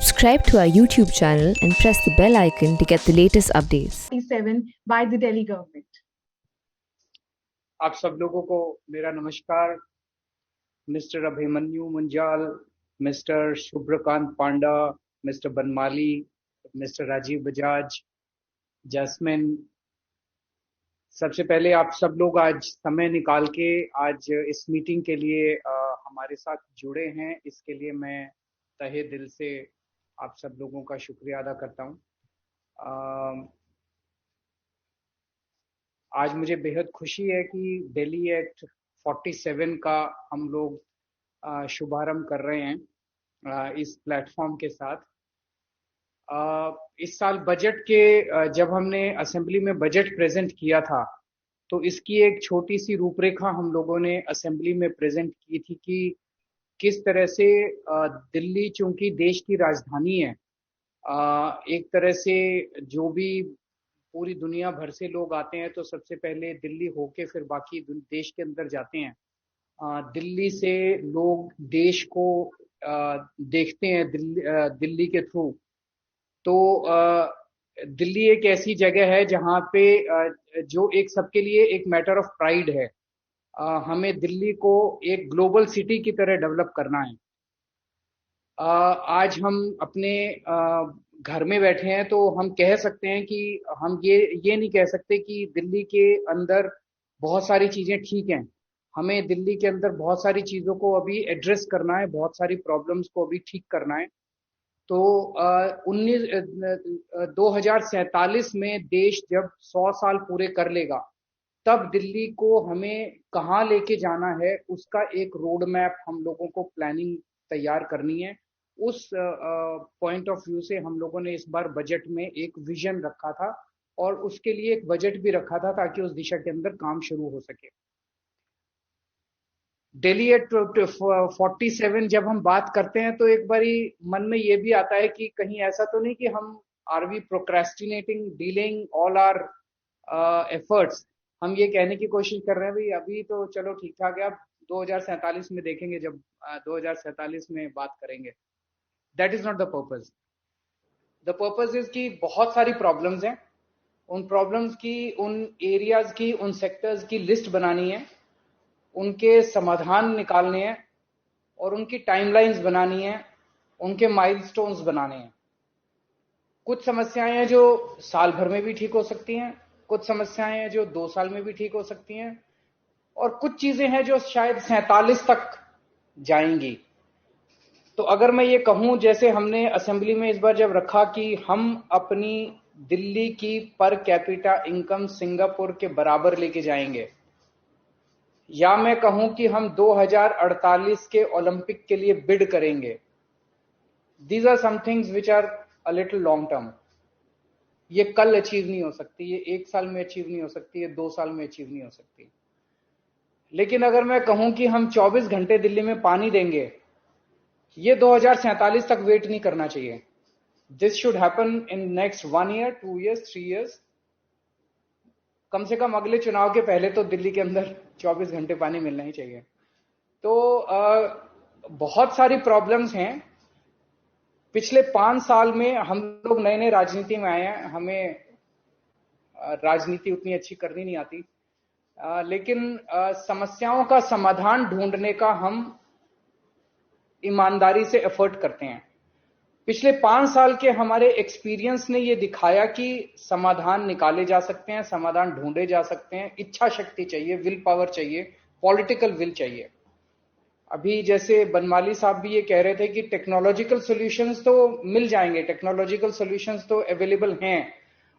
Subscribe to our YouTube channel and press the bell icon to get the latest updates. 47 by the Delhi government. आप सब लोगों को मेरा नमस्कार। Mister Abhimanyu Munjal, mister Shubhrakant Panda, mister Banmali, mister Rajiv Bajaj, Jasmine, सबसे पहले आप सब लोग आज समय निकाल के आज इस मीटिंग के लिए हमारे साथ जुड़े हैं, इसके लिए मैं तहे दिल से आप सब लोगों का शुक्रिया अदा करता हूँ। आज मुझे बेहद खुशी है कि दिल्ली एक्ट 47 का हम लोग शुभारंभ कर रहे हैं इस प्लेटफॉर्म के साथ। इस साल बजट के जब हमने असेंबली में बजट प्रेजेंट किया था तो इसकी एक छोटी सी रूपरेखा हम लोगों ने असेंबली में प्रेजेंट की थी कि किस तरह से दिल्ली चूंकि देश की राजधानी है, एक तरह से जो भी पूरी दुनिया भर से लोग आते हैं तो सबसे पहले दिल्ली होके फिर बाकी देश के अंदर जाते हैं। दिल्ली से लोग देश को देखते हैं दिल्ली के थ्रू। तो दिल्ली एक ऐसी जगह है जहाँ पे जो एक सबके लिए एक मैटर ऑफ प्राइड है। हमें दिल्ली को एक ग्लोबल सिटी की तरह डेवलप करना है। आज हम अपने घर में बैठे हैं तो हम कह सकते हैं कि हम ये नहीं कह सकते कि दिल्ली के अंदर बहुत सारी चीजें ठीक हैं। हमें दिल्ली के अंदर बहुत सारी चीजों को अभी एड्रेस करना है, बहुत सारी प्रॉब्लम्स को अभी ठीक करना है। तो 2047 में देश जब 100 साल पूरे कर लेगा तब दिल्ली को हमें कहाँ लेके जाना है उसका एक रोड मैप हम लोगों को प्लानिंग तैयार करनी है। उस पॉइंट ऑफ व्यू से हम लोगों ने इस बार बजट में एक विजन रखा था और उसके लिए एक बजट भी रखा था ताकि उस दिशा के अंदर काम शुरू हो सके। दिल्ली एक्ट 47 जब हम बात करते हैं तो एक बारी मन में ये भी आता है कि कहीं ऐसा तो नहीं कि हम are we procrastinating dealing all our efforts. हम ये कहने की कोशिश कर रहे हैं भाई अभी तो चलो ठीक ठाक है, अब 2047 में देखेंगे, जब 2047 में बात करेंगे। That is not the purpose. The purpose is कि बहुत सारी प्रॉब्लम्स हैं, उन प्रॉब्लम्स की, उन एरियाज की, उन सेक्टर्स की लिस्ट बनानी है, उनके समाधान निकालने हैं और उनकी टाइमलाइंस बनानी है, उनके माइलस्टोन्स बनाने हैं। कुछ समस्याएं हैं जो साल भर में भी ठीक हो सकती हैं, कुछ समस्याएं हैं जो 2 साल में भी ठीक हो सकती हैं और कुछ चीजें हैं जो शायद 47 तक जाएंगी। तो अगर मैं ये कहूं, जैसे हमने असेंबली में इस बार जब रखा कि हम अपनी दिल्ली की पर कैपिटा इनकम सिंगापुर के बराबर लेके जाएंगे, या मैं कहूं कि हम 2048 के ओलंपिक के लिए बिड करेंगे, these are some things which are a little long term. ये कल अचीव नहीं हो सकती, ये 1 साल में अचीव नहीं हो सकती, ये 2 साल में अचीव नहीं हो सकती। लेकिन अगर मैं कहूं कि हम 24 घंटे दिल्ली में पानी देंगे, ये 2047 तक वेट नहीं करना चाहिए। This should happen in next 1 year, 2 years, 3 years. कम से कम अगले चुनाव के पहले तो दिल्ली के अंदर 24 घंटे पानी मिलना ही चाहिए। तो बहुत सारी प्रॉब्लम्स हैं। पिछले 5 साल में हम लोग नए नए राजनीति में आए हैं, हमें राजनीति उतनी अच्छी करनी नहीं आती, लेकिन समस्याओं का समाधान ढूंढने का हम ईमानदारी से एफर्ट करते हैं। पिछले 5 साल के हमारे एक्सपीरियंस ने ये दिखाया कि समाधान निकाले जा सकते हैं, समाधान ढूंढे जा सकते हैं। इच्छा शक्ति चाहिए, विल पावर चाहिए, पॉलिटिकल विल चाहिए। अभी जैसे बनमाली साहब भी ये कह रहे थे कि टेक्नोलॉजिकल सॉल्यूशंस तो मिल जाएंगे, टेक्नोलॉजिकल सॉल्यूशंस तो अवेलेबल हैं।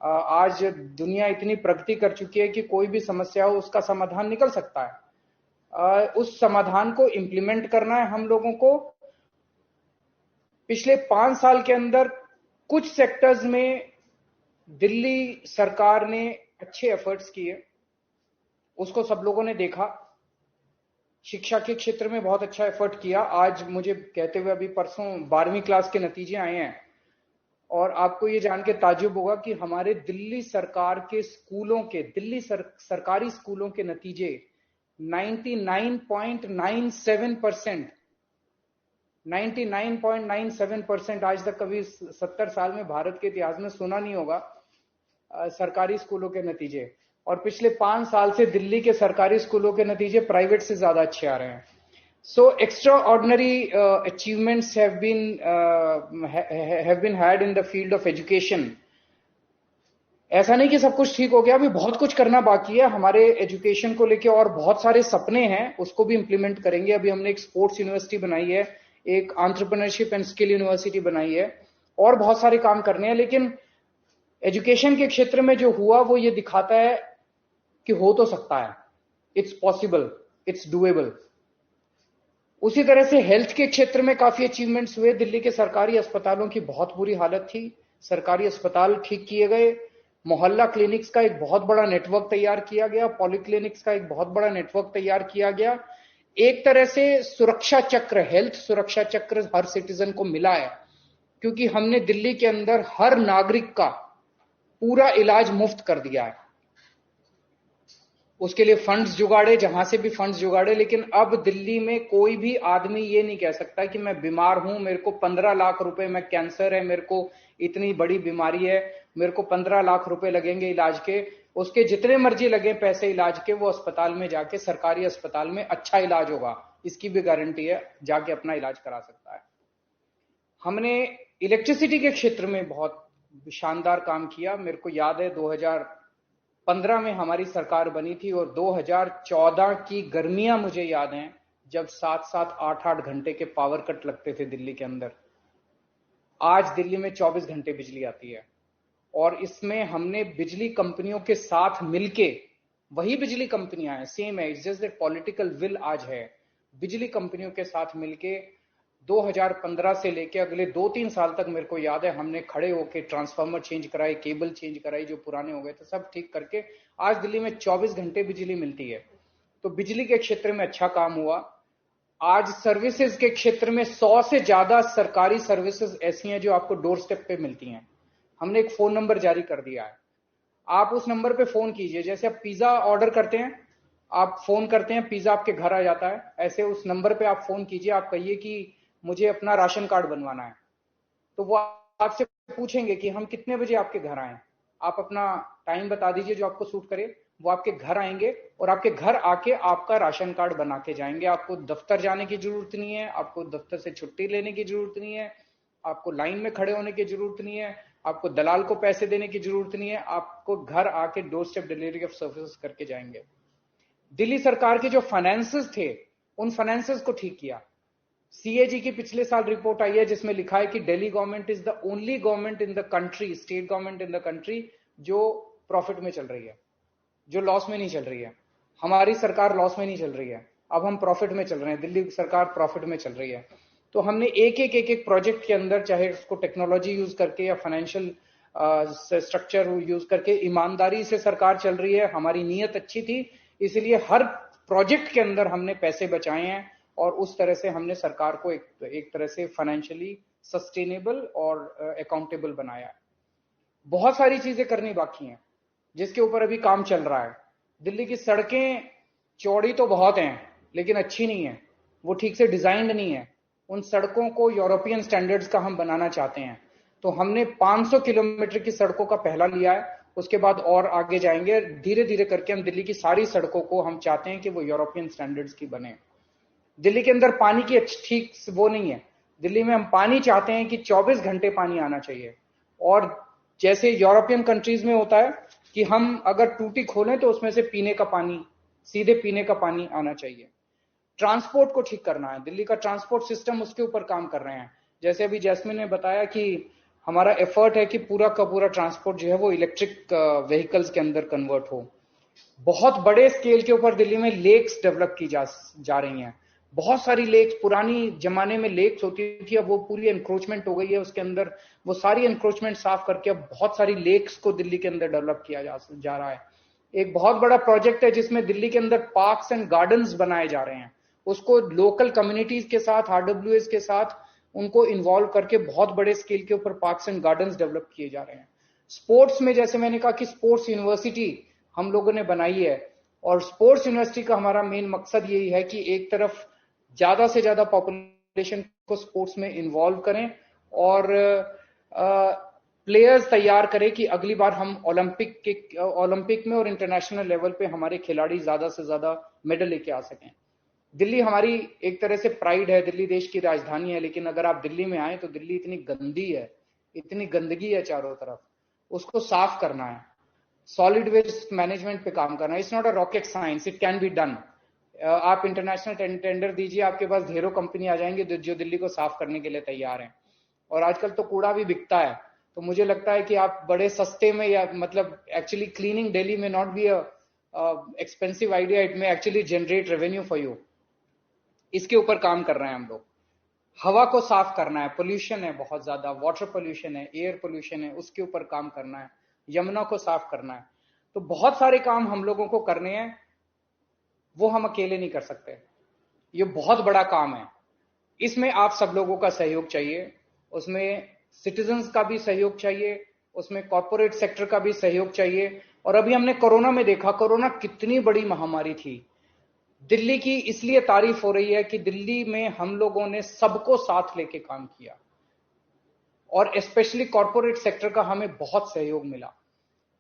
आज दुनिया इतनी प्रगति कर चुकी है कि कोई भी समस्या हो उसका समाधान निकल सकता है। उस समाधान को इम्प्लीमेंट करना है हम लोगों को। पिछले 5 साल के अंदर कुछ सेक्टर्स में दिल्ली सरकार ने अच्छे एफर्ट्स किए, उसको सब लोगों ने देखा। शिक्षा के क्षेत्र में बहुत अच्छा एफर्ट किया। आज मुझे कहते हुए अभी परसों 12वीं क्लास के नतीजे आए हैं और आपको ये जान के ताज्जुब होगा कि हमारे दिल्ली सरकार के स्कूलों के, दिल्ली सरकारी स्कूलों के नतीजे 99.97% 99.97% आज तक कभी 70 साल में भारत के इतिहास में सुना नहीं होगा सरकारी स्कूलों के नतीजे। और पिछले 5 साल से दिल्ली के सरकारी स्कूलों के नतीजे प्राइवेट से ज्यादा अच्छे आ रहे हैं। So extraordinary achievements have been had in the field of education. ऐसा नहीं कि सब कुछ ठीक हो गया, अभी बहुत कुछ करना बाकी है। हमारे एजुकेशन को लेके और बहुत सारे सपने हैं, उसको भी इम्प्लीमेंट करेंगे। अभी हमने एक स्पोर्ट्स यूनिवर्सिटी बनाई है, एक एंटरप्रेन्योरशिप एंड स्किल यूनिवर्सिटी बनाई है, और बहुत सारे काम करने हैं। लेकिन एजुकेशन के क्षेत्र में जो हुआ वो ये दिखाता है कि हो तो सकता है, इट्स पॉसिबल, इट्स डूएबल। उसी तरह से हेल्थ के क्षेत्र में काफी अचीवमेंट्स हुए। दिल्ली के सरकारी अस्पतालों की बहुत बुरी हालत थी, सरकारी अस्पताल ठीक किए गए। मोहल्ला क्लिनिक्स का एक बहुत बड़ा नेटवर्क तैयार किया गया, पॉलीक्लिनिक्स का एक बहुत बड़ा नेटवर्क तैयार किया गया। एक तरह से सुरक्षा चक्र, हेल्थ सुरक्षा चक्र हर सिटीजन को मिला है, क्योंकि हमने दिल्ली के अंदर हर नागरिक का पूरा इलाज मुफ्त कर दिया है। उसके लिए फंड्स जुगाड़े, जहां से भी फंड्स जुगाड़े, लेकिन अब दिल्ली में कोई भी आदमी ये नहीं कह सकता कि मैं बीमार हूं, मेरे को 15 लाख रुपए, मैं कैंसर है, मेरे को इतनी बड़ी बीमारी है, मेरे को 15 लाख रुपए लगेंगे इलाज के। उसके जितने मर्जी लगे पैसे इलाज के, वो अस्पताल में जाके, सरकारी अस्पताल में अच्छा इलाज होगा, इसकी भी गारंटी है, जाके अपना इलाज करा सकता है। हमने इलेक्ट्रिसिटी के क्षेत्र में बहुत शानदार काम किया। मेरे को याद है 2015 में हमारी सरकार बनी थी, और 2014 की गर्मियां मुझे याद हैं, जब 7-7, 8-8 घंटे के पावर कट लगते थे दिल्ली के अंदर। आज दिल्ली में 24 घंटे बिजली आती है, और इसमें हमने बिजली कंपनियों के साथ मिलके, वही बिजली कंपनियां हैं, सेम है, it's just that political will आज है। बिजली कंपनियों के साथ मिलके 2015 से लेके अगले 2-3 साल तक मेरे को याद है, हमने खड़े होके ट्रांसफार्मर चेंज कराए, केबल चेंज कराई जो पुराने हो गए थे, सब ठीक करके आज दिल्ली में 24 घंटे बिजली मिलती है। तो बिजली के क्षेत्र में अच्छा काम हुआ। आज सर्विसेज के क्षेत्र में 100 से ज्यादा सरकारी सर्विसेज ऐसी हैं जो आपको डोर स्टेप पे मिलती हैं। हमने एक फोन नंबर जारी कर दिया है, आप उस नंबर पे फोन कीजिए। जैसे आप पिज्जा ऑर्डर करते हैं, आप फोन करते हैं, पिज्जा आपके घर आ जाता है, ऐसे उस नंबर पे आप फोन कीजिए, आप कहिए कि मुझे अपना राशन कार्ड बनवाना है, तो वो आपसे पूछेंगे कि हम कितने बजे आपके घर आएं। आप अपना टाइम बता दीजिए जो आपको सूट करे, वो आपके घर आएंगे और आपके घर आके आपका राशन कार्ड बना के जाएंगे। आपको दफ्तर जाने की जरूरत नहीं है, आपको दफ्तर से छुट्टी लेने की जरूरत नहीं है, आपको लाइन में खड़े होने की जरूरत नहीं है, आपको दलाल को पैसे देने की जरूरत नहीं है, आपको घर आके door step delivery of services करके जाएंगे। दिल्ली सरकार के जो फाइनेंसेस थे, उन फाइनेंसेस को ठीक किया। सीएजी की पिछले साल रिपोर्ट आई है जिसमें लिखा है कि Delhi government is the only government in the country, state government in the country, जो प्रॉफिट में चल रही है, जो लॉस में नहीं चल रही है। हमारी सरकार लॉस में नहीं चल रही है, अब हम प्रॉफिट में चल रहे हैं, दिल्ली सरकार प्रॉफिट में चल रही है। तो हमने एक प्रोजेक्ट के अंदर, चाहे उसको टेक्नोलॉजी यूज करके या फाइनेंशियल स्ट्रक्चर यूज करके, ईमानदारी से सरकार चल रही है। हमारी नीयत अच्छी थी, इसलिए हर प्रोजेक्ट के अंदर हमने पैसे बचाए हैं, और उस तरह से हमने सरकार को एक तरह से फाइनेंशियली सस्टेनेबल और अकाउंटेबल बनाया है। बहुत सारी चीजें करनी बाकी हैं जिसके ऊपर अभी काम चल रहा है। दिल्ली की सड़कें चौड़ी तो बहुत हैं लेकिन अच्छी नहीं है, वो ठीक से डिजाइंड नहीं है। उन सड़कों को यूरोपियन स्टैंडर्ड्स का हम बनाना चाहते हैं। तो हमने 500 किलोमीटर की सड़कों का पहला लिया है, उसके बाद और आगे जाएंगे। धीरे धीरे करके हम दिल्ली की सारी सड़कों को हम चाहते हैं कि वो यूरोपियन स्टैंडर्ड्स की बने। दिल्ली के अंदर पानी की ठीक वो नहीं है। दिल्ली में हम पानी चाहते हैं कि 24 घंटे पानी आना चाहिए, और जैसे यूरोपियन कंट्रीज में होता है कि हम अगर टूटी खोलें तो उसमें से पीने का पानी, सीधे पीने का पानी आना चाहिए। ट्रांसपोर्ट को ठीक करना है, दिल्ली का ट्रांसपोर्ट सिस्टम, उसके ऊपर काम कर रहे हैं। जैसे अभी जैस्मिन ने बताया कि हमारा एफर्ट है कि पूरा का पूरा ट्रांसपोर्ट जो है वो इलेक्ट्रिक व्हीकल्स के अंदर कन्वर्ट हो। बहुत बड़े स्केल के ऊपर दिल्ली में लेक्स डेवलप की जा रही हैं। बहुत सारी लेक्स, पुरानी जमाने में लेक्स होती थी, अब वो पूरी एनक्रोचमेंट हो गई है उसके अंदर। वो सारी एनक्रोचमेंट साफ करके अब बहुत सारी लेक्स को दिल्ली के अंदर डेवलप किया जा रहा है। एक बहुत बड़ा प्रोजेक्ट है जिसमें दिल्ली के अंदर पार्क्स एंड गार्डन्स बनाए जा रहे हैं। उसको लोकल कम्युनिटीज के साथ, आरडब्ल्यूएस के साथ उनको इन्वॉल्व करके बहुत बड़े स्केल के ऊपर पार्क्स एंड गार्डन्स डेवलप किए जा रहे हैं। स्पोर्ट्स में जैसे मैंने कहा कि स्पोर्ट्स यूनिवर्सिटी हम लोगों ने बनाई है, और स्पोर्ट्स यूनिवर्सिटी का हमारा मेन मकसद यही है कि एक तरफ ज्यादा से ज्यादा पॉपुलेशन को स्पोर्ट्स में इन्वॉल्व करें और प्लेयर्स तैयार करें कि अगली बार हम ओलंपिक में और इंटरनेशनल लेवल पे हमारे खिलाड़ी ज्यादा से ज्यादा मेडल लेके आ सकें। दिल्ली हमारी एक तरह से प्राइड है, दिल्ली देश की राजधानी है, लेकिन अगर आप दिल्ली में आए तो दिल्ली इतनी गंदी है, इतनी गंदगी है चारों तरफ, उसको साफ करना है, सॉलिड वेस्ट मैनेजमेंट पे काम करना है। It's not a rocket science, it can be done. आप इंटरनेशनल टेंडर दीजिए, आपके पास ढेरों कंपनी आ जाएंगे जो दिल्ली को साफ करने के लिए तैयार हैं। और आजकल तो कूड़ा भी बिकता है, तो मुझे लगता है कि आप बड़े सस्ते में, या मतलब actually cleaning Delhi may not be a expensive idea, it may actually generate revenue for you. इसके ऊपर काम कर रहे हैं हम लोग। हवा को साफ करना है, पोल्यूशन है बहुत ज्यादा, वाटर पोल्यूशन है, एयर पोल्यूशन है, उसके ऊपर काम करना है, यमुना को साफ करना है। तो बहुत सारे काम हम लोगों को करने हैं, वो हम अकेले नहीं कर सकते, ये बहुत बड़ा काम है। इसमें आप सब लोगों का सहयोग चाहिए, उसमें सिटीजन्स का भी सहयोग चाहिए, उसमें कॉर्पोरेट सेक्टर का भी सहयोग चाहिए। और अभी हमने कोरोना में देखा, कोरोना कितनी बड़ी महामारी थी। दिल्ली की इसलिए तारीफ हो रही है कि दिल्ली में हम लोगों ने सबको साथ लेके काम किया, और स्पेशली कॉर्पोरेट सेक्टर का हमें बहुत सहयोग मिला।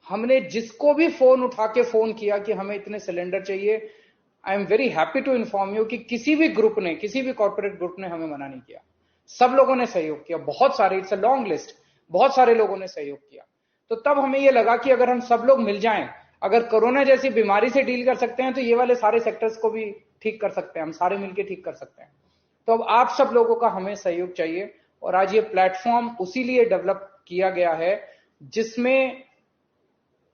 हमने जिसको भी फोन उठा के फोन किया कि हमें इतने सिलेंडर चाहिए, I am very happy to inform you कि किसी भी ग्रुप ने, किसी भी कॉर्पोरेट ग्रुप ने हमें मना नहीं किया। सब लोगों ने सहयोग किया, बहुत सारे, इट्स अ लॉन्ग लिस्ट, बहुत सारे लोगों ने सहयोग किया। तो तब हमें यह लगा कि अगर हम सब लोग मिल जाएं, अगर कोरोना जैसी बीमारी से डील कर सकते हैं, तो ये वाले सारे सेक्टर्स को भी ठीक कर सकते हैं, हम सारे मिलकर ठीक कर सकते हैं। तो अब आप सब लोगों का हमें सहयोग चाहिए, और आज ये प्लेटफॉर्म उसी लिए डेवलप किया गया है जिसमें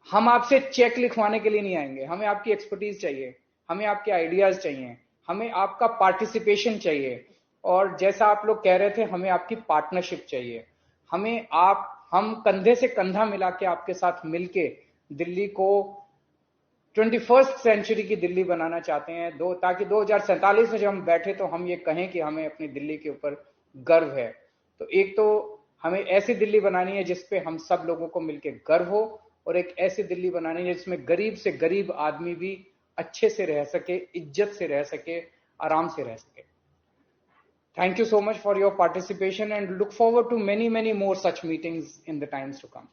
हम आपसे चेक लिखवाने के लिए नहीं आएंगे, हमें आपकी एक्सपर्टीज चाहिए, हमें आपके आइडियाज चाहिए, हमें आपका पार्टिसिपेशन चाहिए, और जैसा आप लोग कह रहे थे, हमें आपकी पार्टनरशिप चाहिए। हम कंधे से कंधा मिला के आपके साथ मिलके दिल्ली को 21st सेंचुरी की दिल्ली बनाना चाहते हैं, ताकि 2047 में जब हम बैठे तो हम ये कहें कि हमें अपनी दिल्ली के ऊपर गर्व है। तो एक तो हमें ऐसी दिल्ली बनानी है जिसपे हम सब लोगों को मिलकर गर्व हो, और एक ऐसी दिल्ली बनानी है जिसमें गरीब से गरीब आदमी भी अच्छे से रह सके, इज्जत से रह सके, आराम से रह सके। Thank you so much for your participation, and look forward to many more such meetings in the times to come.